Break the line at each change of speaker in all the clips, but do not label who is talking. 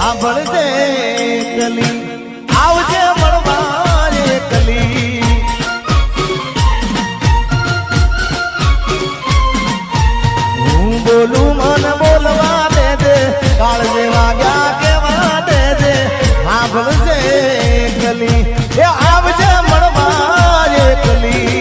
સાંભળજે કલી આવજે મળવા કલી હું બોલું મન બોલવા દેજે કાળજે વાગ્યા કેવા દેજે સાંભળજે કલી એ આવજે મળવા કલી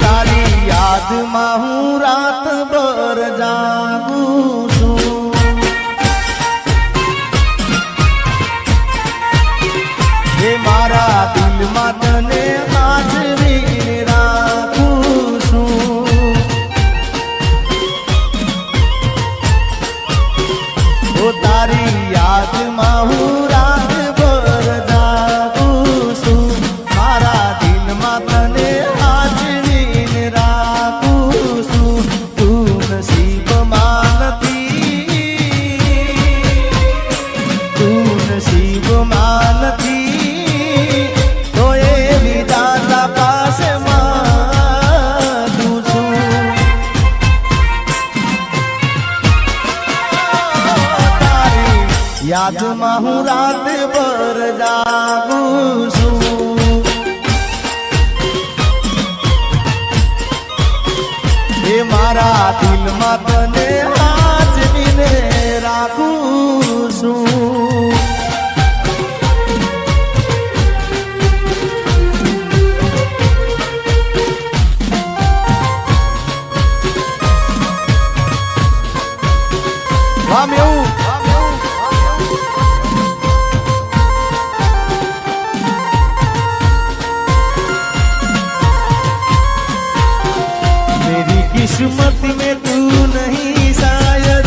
તારી યાદમાં હું રાત ભર જાગું છું એ મારા દિલમાં તને સાચવીને રાખું છું ઓ તારી યાદમાં હું રાત ભર જાગું છું મારા દિલમાં તને યાદમાં હું રાત ભર જાગું છું એ મારા દિલમાં તને સાચવીને રાખું છું આમ એવું किस्मत में तू नहीं शायद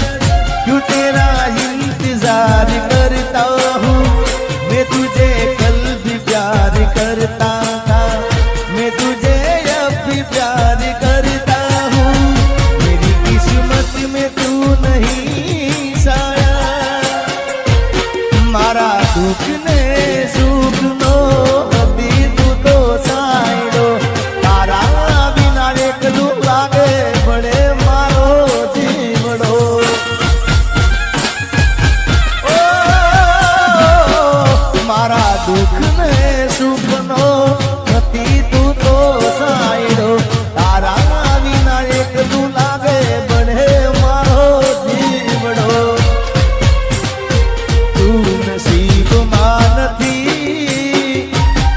क्यों तेरा इंतजार करता हूँ मैं तुझे कल भी प्यार करता था मैं तुझे अब भी प्यार करता हूँ मेरी किस्मत में तू नहीं शायद मारा दुख ने सुख नो अभी तू तो साइडो तारा बिना एकलू लागे बड़े मारो जीवड़ो ओ मारा दुख ने सुख नो अति तू तो साइडो तारा बिना एकलू लागे बड़े मारो जीवड़ो तू नसीब मानती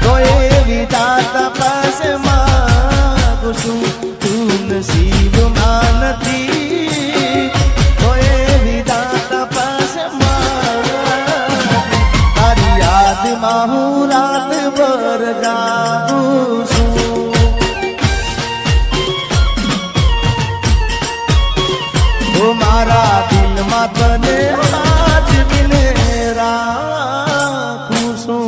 तो ये विधाता पास मांगू छू तू नसीब मानती तो ये विधाता पास तारी યાદમાં હું રાત ભર જાગું છું ઓ મારા દિલમાં તને સાચવીને રાખું છું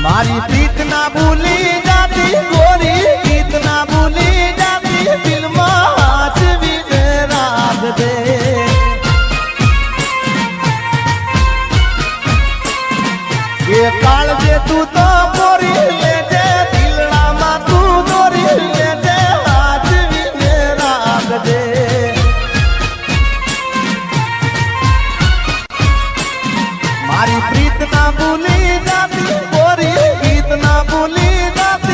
मारी प्रीत ना भूली जाती गोरी प्रीत ना भूली जाती दिल में हाथ भी राख दे ये काल जे तू तो मोरी ले जे दिलड़ा मा तू दोरी ले जे हाथ भी राख दे मारी प्रीत ना भूली जाती गोरी प्रीत ना भूली जाती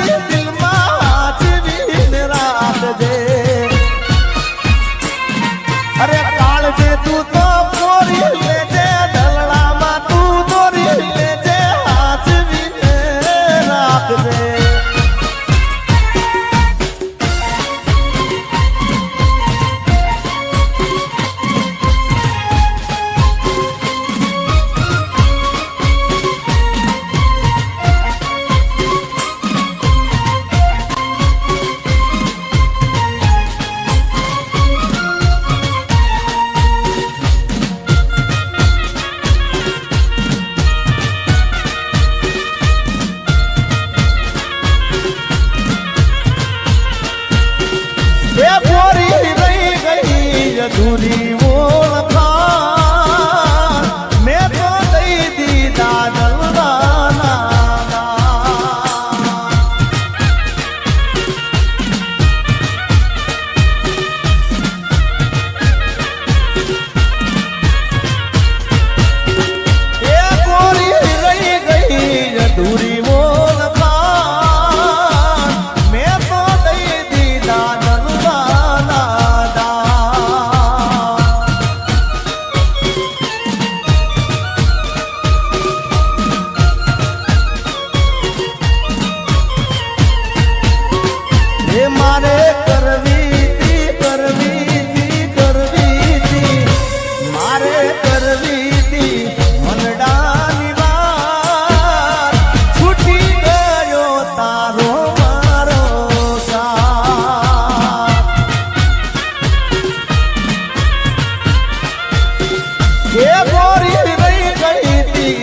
એ ગોરી રહી ગઈ તી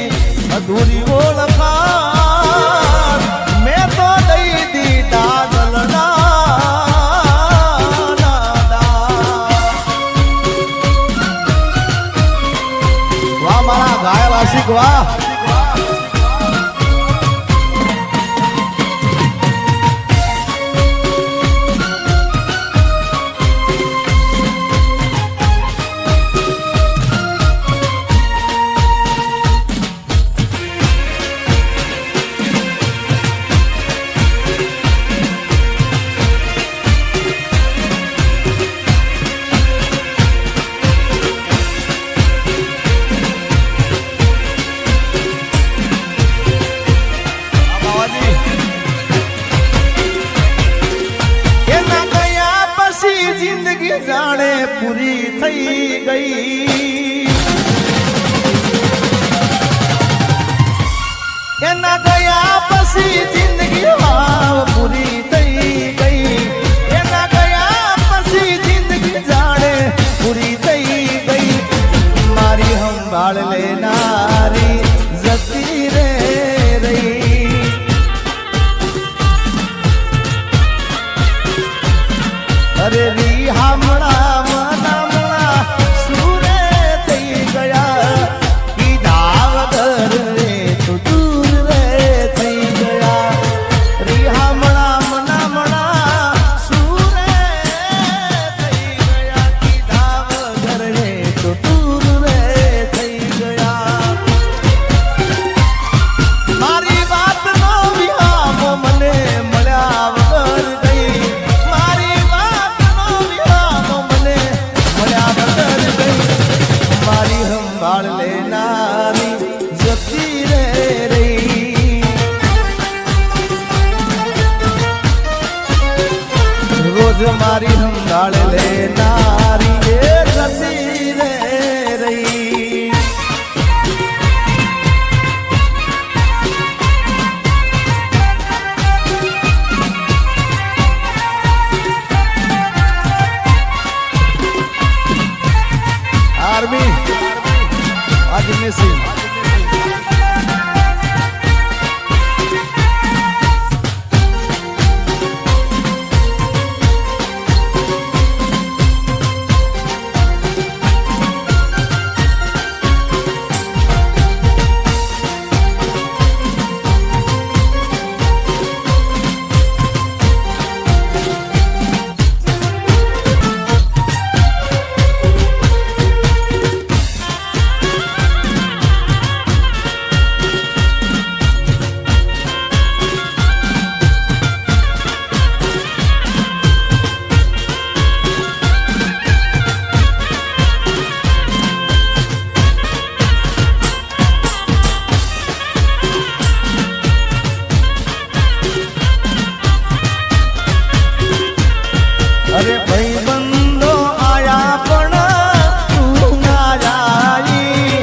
અધૂરી ઓળખાણ મેં તો દઈ દીધા ગલના વાહ મારા ગાય વાસિક વાહ જાણે પૂરી થઈ ગઈ એના ગયા પછી જિંદગી પૂરી થઈ ગઈ એના ગયા પછી જિંદગી જાણે પૂરી થઈ ગઈ મારી સંભાળ લેનારી જતી રે રહી અરે રી હામણા મનામણા સુરે થઈ ગયા કીધા વગર રે તો દૂર રે થઈ ગયા રી હામણા મનામણા સુરે થઈ ગયા કીધા વગર રે તો દૂર રે થઈ ગયા મારી વાત નો વિહામો મને મળ્યા વગર ગઈ મારી મારી સંભાળ લેનારી જતી રે રહી રોજ મારી સંભાળ લેનારી એ જતી રે રહી આર્મી આજને સિંહ અરે ભાઈ બંધો આયા પણ તું ના જાય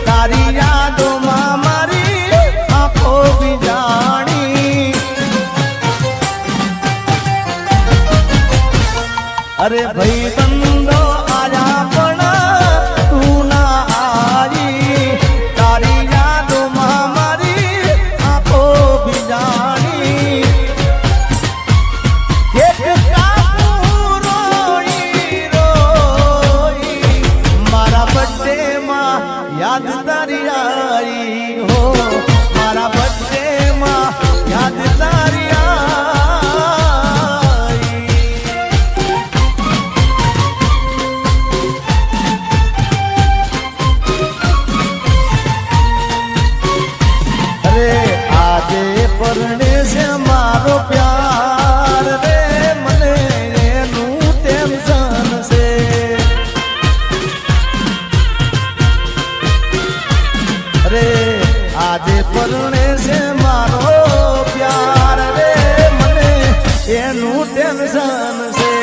તારી યાદોમાં મારી આંખો બીજાણી અરે ભાઈ બંધો આયા પણ તું ના આવી તારી યાદોમાં મારી આંખો બીજાણી યાદ તારી आई हो मारा बर्थडे માં યાદ તારી आई अरे આજે પરણે છે મારો પ્યાર રે મને એનું ટેન્શન છે रे आजे परणे से मारो प्यार रे मने एनु टेंशन से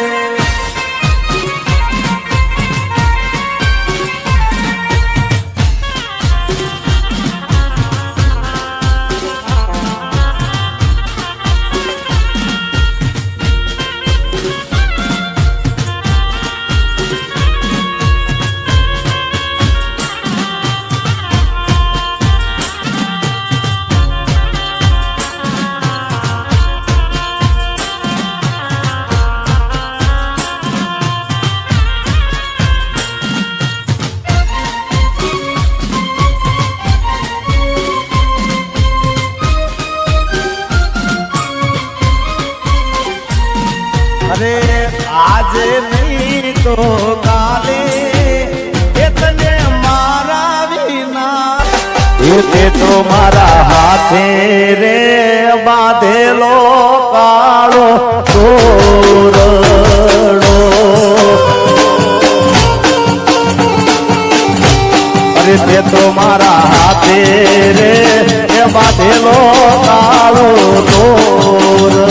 તો કાલે એ તને મારા વિના એ તો મારા હાથે રે બાંધેલો કાળો તોરડો અરે તે તો મારા હાથે રે એ બાંધેલો કાળો તોરડો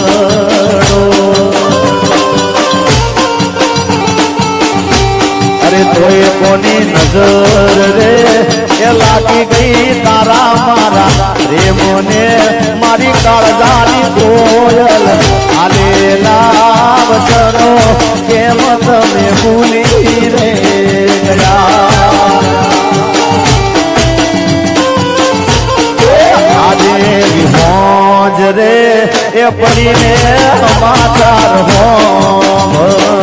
અરે તોય કોની નજર રે એ લાગી ગઈ તારા મારા રે મોને મારી કાળજાની કોયલ આલેલા વચનો કેમ તમે ભૂલી રે ગયા આજે વિમોજ રે એ પડીને સમાચાર હોમળ્યા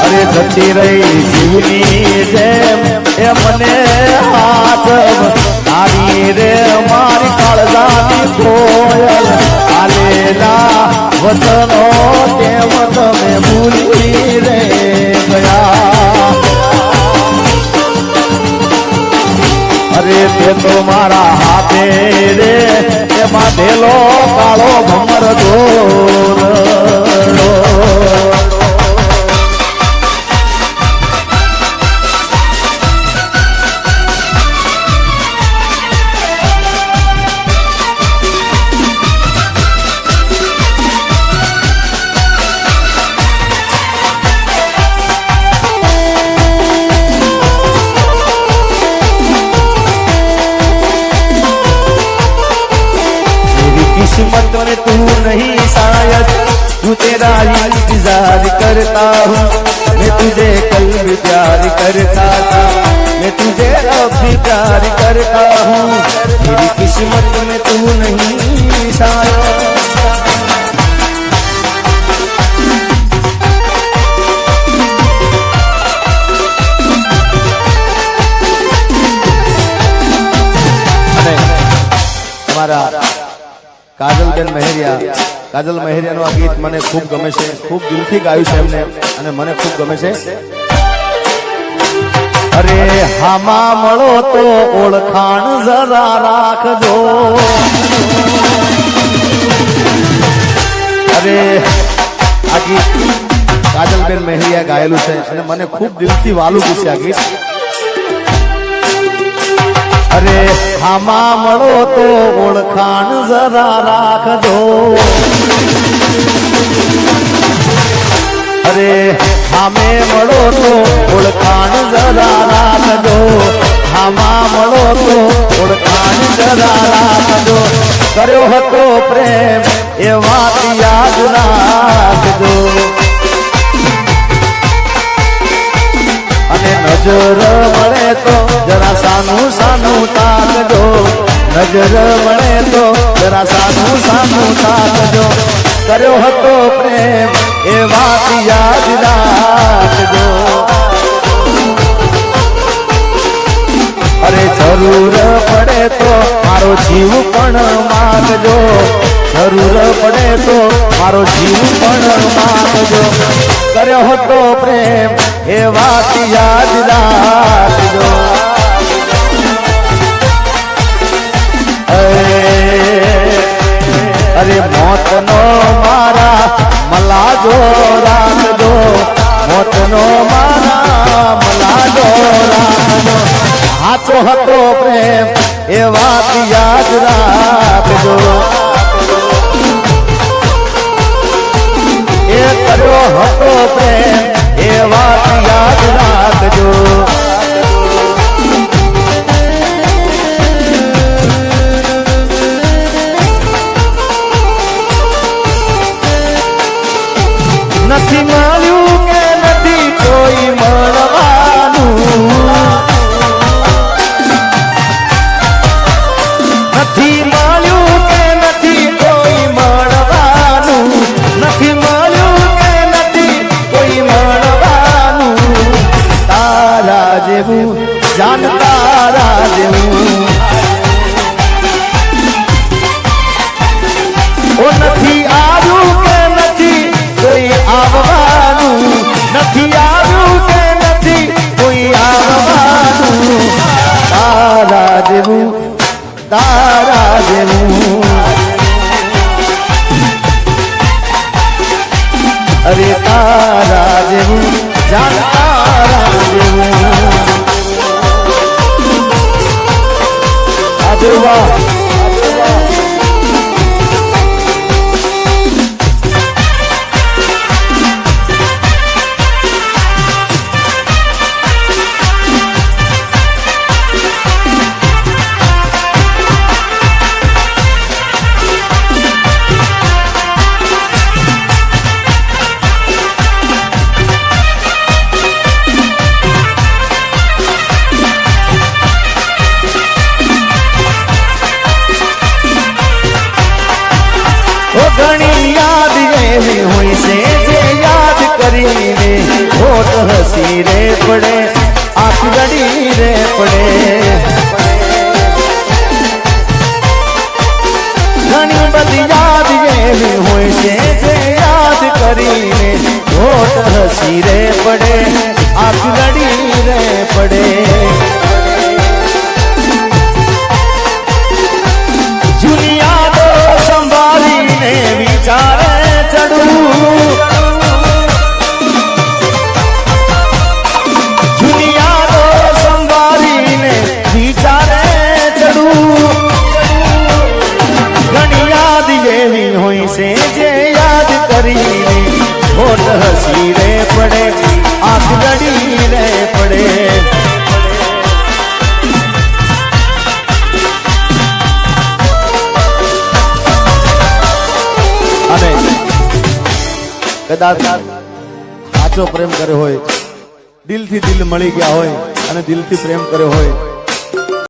અરે જતી રહી જીવની જેમ એ મને હાથ આવી રે મારી કાળજાની કોયલ આલેલા વચનો કેમ તમે ભૂલી રે ગયા અરે તે તો મારા હાથે રે એ બાંધેલો કાળો ભમર દોરડો किस्मत में तू नहीं शायद तू तेरा इंतजार करता हूँ मैं तुझे कल भी प्यार करता था मैं तुझे अब भी प्यार करता हूँ मेरी किस्मत में तू नहीं शायद हमारा કાજલબેન મહેરિયા કાજલ મહેરિયાનું આ ગીત મને ખૂબ ગમે છે ખૂબ દિલથી ગાયું છે એમને અને મને ખૂબ ગમે છે અરે હામાં મળો તો ઓળખાણ જરા રાખજો અરે આ ગીત કાજલબેન મહેરિયા ગાયેલું છે અને મને ખૂબ દિલથી વાલું છે આ ગીત અરે હામાં મળો તો ઓળખાણ જરા રાખજો અરે હામે મળો તો ઓળખાણ જરા રાખજો હામાં મળો તો ઓળખાણ જરા રાખજો કર્યો હતો પ્રેમ એ વાત યાદ રાખજો અને નજર મળે તો જરા સાનું સાનું તાકજો નજર મળે તો જરા સાનું સાનું તાકજો કર્યો હતો પ્રેમ એ વાત યાદ રાખજો અરે જરૂર પડે તો મારો જીવ પણ માગજો જરૂર પડે તો મારો જીવ પણ માગજો કર્યો હતો પ્રેમ એ વાત યાદ રાખજો અરે મોતનો મારા મલાજો રાખજો મોતનો મારા મલાજો રાખજો સાચો હતો પ્રેમ એ વાત યાદ રાખજો એ કર્યો હતો પ્રેમ એ વાત યાદ રાખજો નથી મળ્યું કે નથી કોઈ મળવાનું નથી મળ્યું કે નથી કોઈ મળવાનું નથી મળ્યું કે નથી કોઈ મળવાનું અરે તારા જેવું જાન તારા જેવું આજવા ઘણી યાદ એવી હોય છે જે યાદ કરીને હોઠ હસી રે પડે આંખ ગડી રે પડે ઘણી બધી યાદ એવી હોય છે જે યાદ કરીને હોઠ હસી રે પડે આંખ ગડી રે પડે જૂની યાદો સંભાળીને વિચારે ચડું જૂની યાદો સંભાળીને વિચારે ચડું ઘણી યાદ એવી હોય છે જે યાદ કરીને હોઠ હસી રે પડે આંખ ગડી રે પડે કદાચ સાચો પ્રેમ કર્યો હોય દિલથી દિલ મળી ગયા હોય અને દિલથી પ્રેમ કર્યો હોય